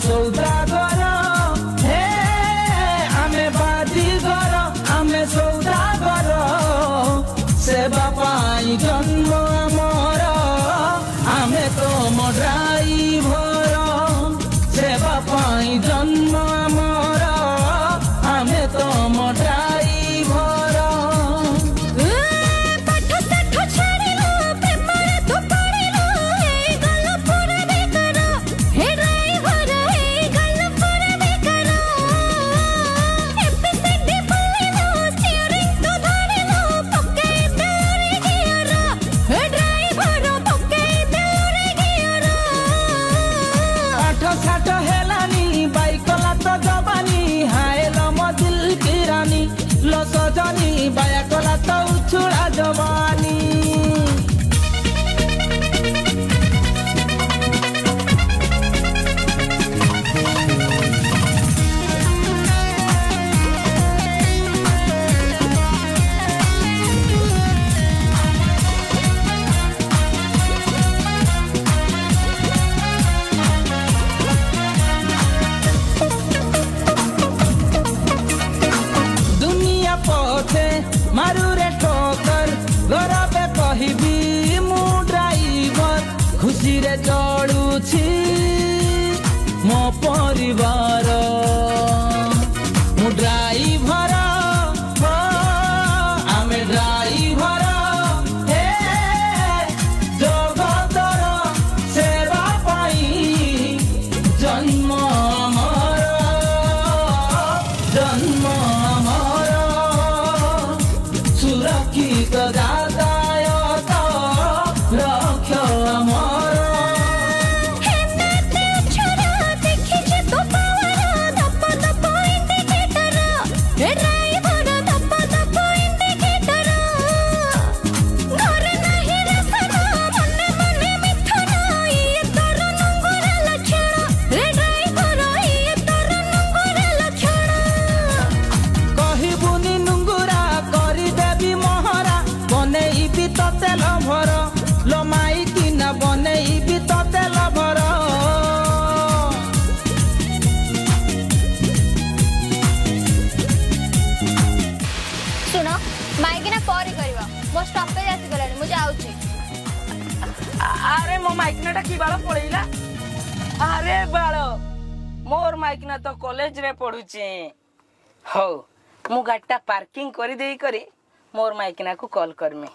सौदागर हे आमे बाजीगर आमे सौदागर सेवा पाई जन्म आमर आमे तुम ड्राइवर सेवा पाई जन्म आमर आमे तुम ड्राइवर सजनी बाया कला तो उछुड़ा जवानी मारू रे ठोकर गरबे कहबी मु ड्राइवर खुशी रे चढ़ुछि मो परिवार मु ड्राइवर आमे ड्राइवर हे जगतर सेवा पाई जन्म अमर जन्म सुरक्षित यातायात रक्ष अमर तेल भर लो माई की न बनेबी तो तेल भर सुन माइकिना परी करबा मो स्टॉपेज आसी गलानी मु जाउची अरे मो माइकिनाटा की बाळ पळैला अरे बाळ मोर माइकिना तो कॉलेज रे पढुचे हो मु गाडीटा पार्किंग करी देई करी मोर माइकिना को कॉल करमी